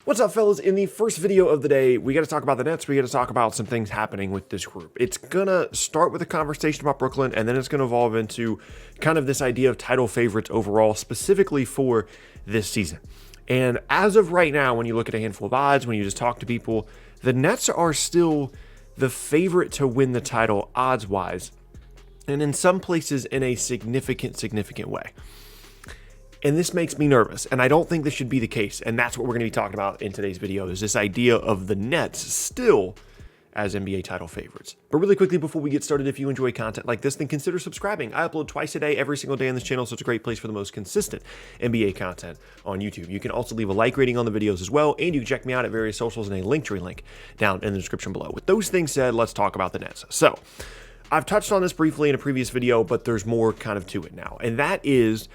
What's up, fellas? In the first video of the day, we got to talk about the Nets. We got to talk about some things happening with this group. It's going to start with a conversation about Brooklyn, and then it's going to evolve into kind of this idea of title favorites overall, specifically for this season. And as of right now, when you look at a handful of odds, when you just talk to people, the Nets are still the favorite to win the title odds-wise, and in some places in a significant way. And this makes me nervous, and I don't think this should be the case, and that's what we're going to be talking about in today's video, is this idea of the Nets still as NBA title favorites. But really quickly, before we get started, if you enjoy content like this, then consider subscribing. I upload twice a day, every single day on this channel, so it's a great place for the most consistent NBA content on YouTube. You can also leave a like rating on the videos as well, and you can check me out at various socials in a Linktree link down in the description below. With those things said, let's talk about the Nets. So, I've touched on this briefly in a previous video, but there's more kind of to it now, and that is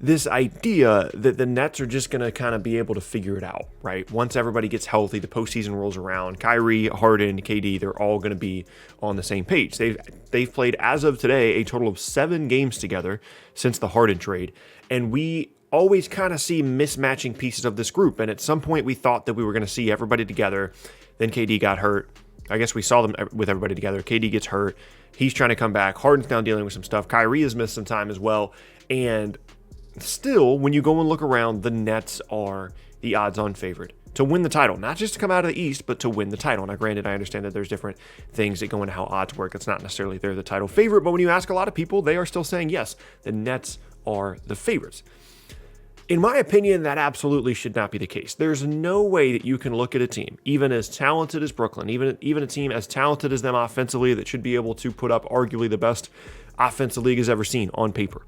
this idea that the Nets are just going to kind of be able to figure it out, right? Once everybody gets healthy, the postseason rolls around, Kyrie, Harden, KD, they're all going to be on the same page. They've played, as of today, a total of 7 games together since the Harden trade, and we always kind of see mismatching pieces of this group, and at some point we thought that we were going to see everybody together. Then KD got hurt. I guess we saw them with everybody together. KD gets hurt. He's trying to come back. Harden's now dealing with some stuff. Kyrie has missed some time as well, and still, when you go and look around, the Nets are the odds-on favorite to win the title. Not just to come out of the East, but to win the title. Now, granted, I understand that there's different things that go into how odds work. It's not necessarily they're the title favorite, but when you ask a lot of people, they are still saying, yes, the Nets are the favorites. In my opinion, that absolutely should not be the case. There's no way that you can look at a team, even as talented as Brooklyn, even a team as talented as them offensively, that should be able to put up arguably the best offense the league has ever seen on paper.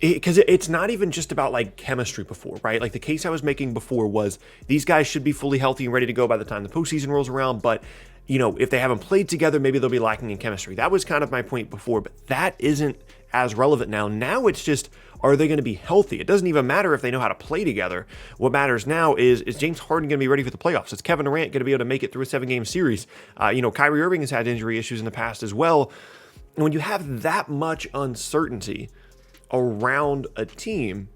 Because it's not even just about like chemistry before, right? Like the case I was making before was these guys should be fully healthy and ready to go by the time the postseason rolls around. But, you know, if they haven't played together, maybe they'll be lacking in chemistry. That was kind of my point before, but that isn't as relevant now. Now it's just, are they going to be healthy? It doesn't even matter if they know how to play together. What matters now is James Harden going to be ready for the playoffs? Is Kevin Durant going to be able to make it through a 7-game series? Kyrie Irving has had injury issues in the past as well. And when you have that much uncertainty around a team,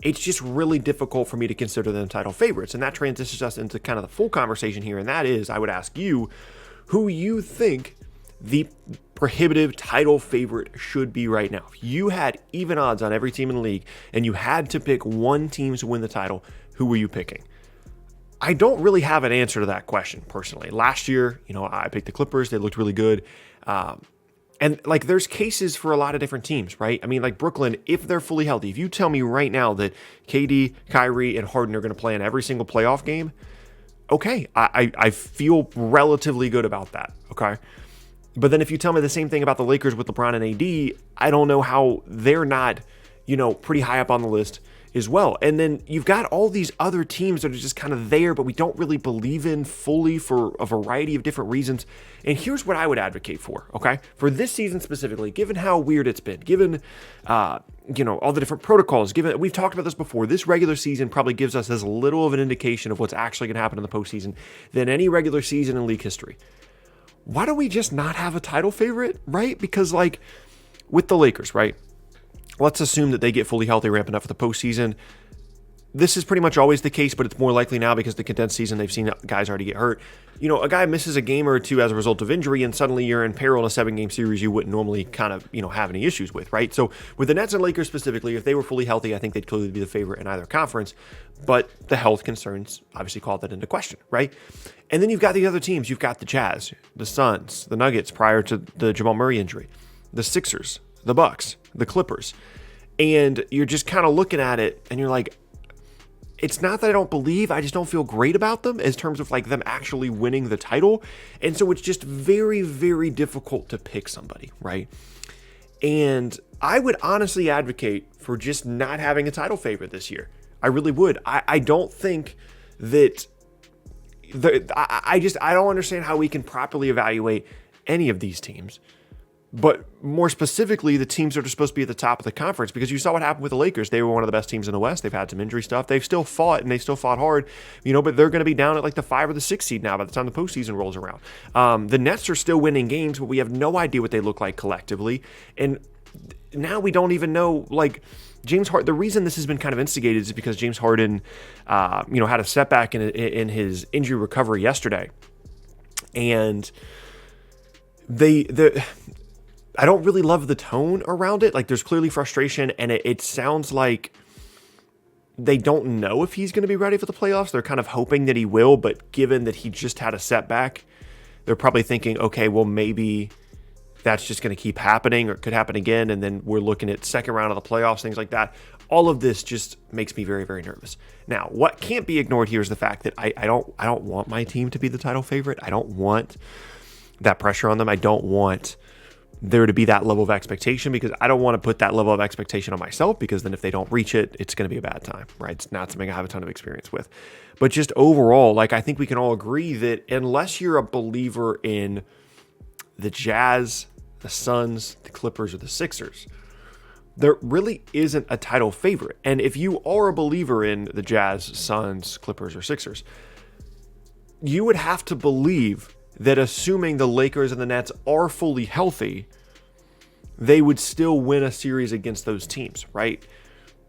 it's just really difficult for me to consider them title favorites. And that transitions us into kind of the full conversation here. And that is, I would ask you who you think the prohibitive title favorite should be right now. If you had even odds on every team in the league and you had to pick one team to win the title, who were you picking? I don't really have an answer to that question personally. Last year, I picked the Clippers. They looked really good. And like, there's cases for a lot of different teams, right? I mean, like Brooklyn, if they're fully healthy, if you tell me right now that KD, Kyrie, and Harden are going to play in every single playoff game, okay, I feel relatively good about that, okay? But then if you tell me the same thing about the Lakers with LeBron and AD, I don't know how they're not, pretty high up on the list as well. And then you've got all these other teams that are just kind of there, but we don't really believe in fully for a variety of different reasons. And here's what I would advocate for, okay? For this season specifically, given how weird it's been, given, all the different protocols, given we've talked about this before, this regular season probably gives us as little of an indication of what's actually going to happen in the postseason than any regular season in league history. Why do we just not have a title favorite, right? Because like with the Lakers, right? Let's assume that they get fully healthy, ramping up for the postseason. This is pretty much always the case, but it's more likely now because the condensed season, they've seen guys already get hurt. A guy misses a game or two as a result of injury, and suddenly you're in peril in a 7-game series you wouldn't normally kind of, have any issues with, right? So with the Nets and Lakers specifically, if they were fully healthy, I think they'd clearly be the favorite in either conference, but the health concerns obviously called that into question, right? And then you've got the other teams. You've got the Jazz, the Suns, the Nuggets prior to the Jamal Murray injury, the Sixers, the Bucks, the Clippers. And you're just kind of looking at it and you're like, it's not that I don't believe, I just don't feel great about them in terms of like them actually winning the title. And so it's just very, very difficult to pick somebody, right? And I would honestly advocate for just not having a title favorite this year. I really would. I don't think that I don't understand how we can properly evaluate any of these teams. But more specifically, the teams that are supposed to be at the top of the conference, because you saw what happened with the Lakers. They were one of the best teams in the West. They've had some injury stuff. They've still fought, and they still fought hard, but they're going to be down at like the 5 or the 6 seed now by the time the postseason rolls around. The Nets are still winning games, but we have no idea what they look like collectively. And now we don't even know, like, James Harden, the reason this has been kind of instigated is because James Harden, had a setback in his injury recovery yesterday. And I don't really love the tone around it. Like, there's clearly frustration, and it sounds like they don't know if he's going to be ready for the playoffs. They're kind of hoping that he will, but given that he just had a setback, they're probably thinking, okay, well, maybe that's just going to keep happening, or it could happen again, and then we're looking at second round of the playoffs, things like that. All of this just makes me very, very nervous. Now, what can't be ignored here is the fact that I don't want my team to be the title favorite. I don't want that pressure on them. I don't want there to be that level of expectation, because I don't want to put that level of expectation on myself, because then if they don't reach it, it's going to be a bad time, right? It's not something I have a ton of experience with. But just overall, like, I think we can all agree that unless you're a believer in the Jazz, the Suns, the Clippers, or the Sixers, there really isn't a title favorite. And if you are a believer in the Jazz, Suns, Clippers, or Sixers, you would have to believe that assuming the Lakers and the Nets are fully healthy, they would still win a series against those teams, right?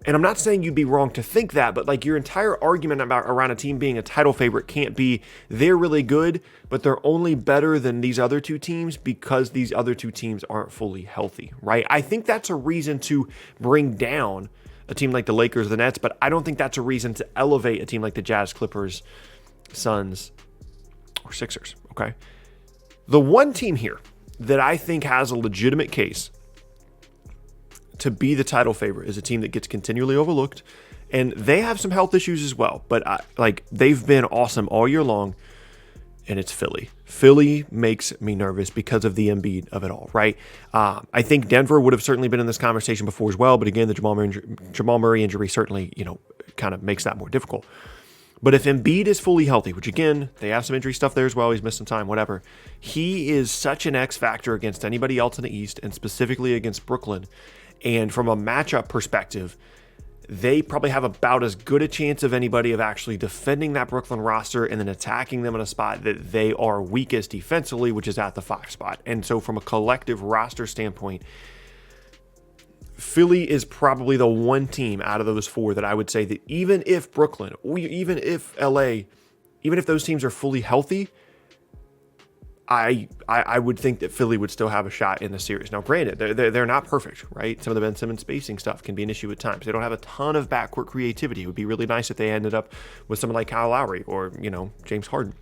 And I'm not saying you'd be wrong to think that, but like, your entire argument around a team being a title favorite can't be they're really good, but they're only better than these other two teams because these other two teams aren't fully healthy, right? I think that's a reason to bring down a team like the Lakers or the Nets, but I don't think that's a reason to elevate a team like the Jazz, Clippers, Suns, or Sixers, okay? The one team here that I think has a legitimate case to be the title favorite is a team that gets continually overlooked, and they have some health issues as well, but they've been awesome all year long, and it's Philly. Philly makes me nervous because of the Embiid of it all, right? I think Denver would have certainly been in this conversation before as well, but again, the Jamal Murray injury certainly, kind of makes that more difficult. But if Embiid is fully healthy, which again, they have some injury stuff there as well, he's missed some time, whatever, he is such an X factor against anybody else in the East, and specifically against Brooklyn. And from a matchup perspective, they probably have about as good a chance of anybody of actually defending that Brooklyn roster and then attacking them in a spot that they are weakest defensively, which is at the 5 spot. And so from a collective roster standpoint, Philly is probably the one team out of those 4 that I would say that even if Brooklyn, or even if LA, even if those teams are fully healthy, I would think that Philly would still have a shot in the series. Now, granted, they're not perfect, right? Some of the Ben Simmons spacing stuff can be an issue at times. They don't have a ton of backcourt creativity. It would be really nice if they ended up with someone like Kyle Lowry or, James Harden.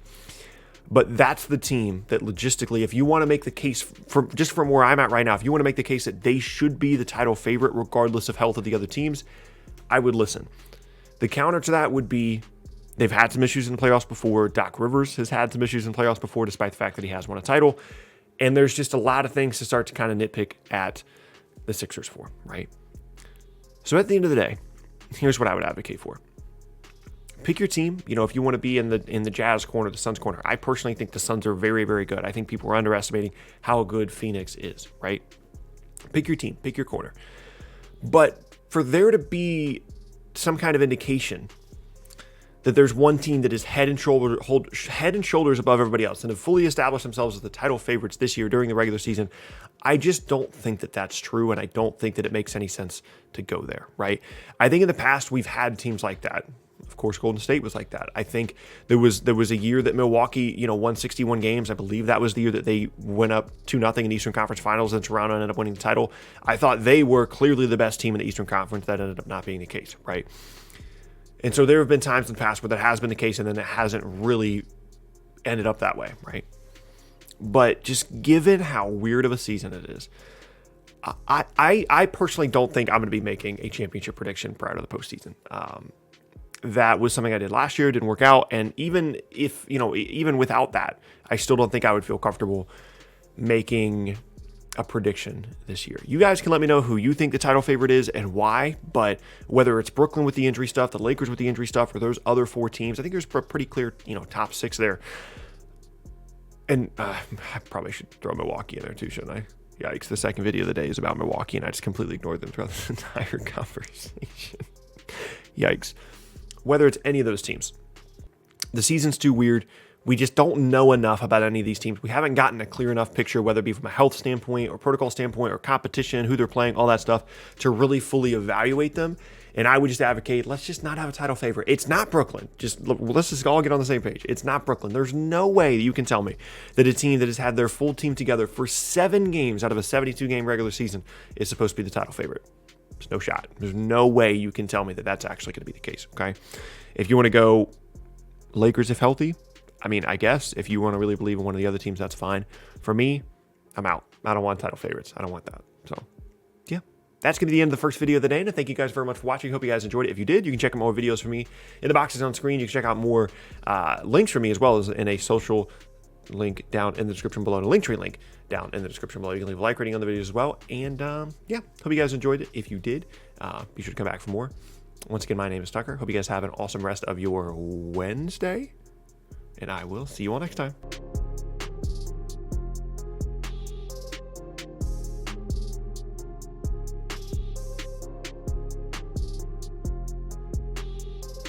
But that's the team that logistically, if you want to make the case, from where I'm at right now, if you want to make the case that they should be the title favorite regardless of health of the other teams, I would listen. The counter to that would be they've had some issues in the playoffs before. Doc Rivers has had some issues in the playoffs before, despite the fact that he has won a title. And there's just a lot of things to start to kind of nitpick at the Sixers for, right? So at the end of the day, here's what I would advocate for. Pick your team. If you want to be in the Jazz corner, the Suns corner. I personally think the Suns are very, very good. I think people are underestimating how good Phoenix is, right? Pick your team, pick your corner. But for there to be some kind of indication that there's one team that is head and shoulders above everybody else and have fully established themselves as the title favorites this year during the regular season, I just don't think that that's true, and I don't think that it makes any sense to go there, right? I think in the past we've had teams like that. Of course, Golden State was like that. I think there was a year that Milwaukee, won 61 games. I believe that was the year that they went up 2-0 in the Eastern Conference Finals, and Toronto ended up winning the title. I thought they were clearly the best team in the Eastern Conference. That ended up not being the case, right? And so there have been times in the past where that has been the case, and then it hasn't really ended up that way, right? But just given how weird of a season it is, I personally don't think I'm going to be making a championship prediction prior to the postseason. That was something I did last year. It didn't work out. And even if, even without that, I still don't think I would feel comfortable making a prediction this year. You guys can let me know who you think the title favorite is and why, but whether it's Brooklyn with the injury stuff, the Lakers with the injury stuff, or those other 4 teams, I think there's a pretty clear, top 6 there. And I probably should throw Milwaukee in there too, shouldn't I? Yikes, the second video of the day is about Milwaukee, and I just completely ignored them throughout this entire conversation. Yikes. Whether it's any of those teams, the season's too weird. We just don't know enough about any of these teams. We haven't gotten a clear enough picture, whether it be from a health standpoint or protocol standpoint or competition, who they're playing, all that stuff, to really fully evaluate them. And I would just advocate, let's just not have a title favorite. It's not Brooklyn. Let's just all get on the same page. It's not Brooklyn. There's no way that you can tell me that a team that has had their full team together for 7 games out of a 72-game regular season is supposed to be the title favorite. There's no shot. There's no way you can tell me that that's actually going to be the case, okay? If you want to go Lakers if healthy, I mean, I guess if you want to really believe in one of the other teams, that's fine. For me, I'm out. I don't want title favorites. I don't want that. So, yeah. That's going to be the end of the first video of the day, and thank you guys very much for watching. Hope you guys enjoyed it. If you did, you can check out more videos from me in the boxes on screen. You can check out more links from me as well as in a social link down in the description below, and a Linktree link down in the description below. You can leave a like rating on the videos as well. And yeah, hope you guys enjoyed it. If you did, be sure to come back for more. Once again, my name is Tucker. Hope you guys have an awesome rest of your Wednesday, and I will see you all next time.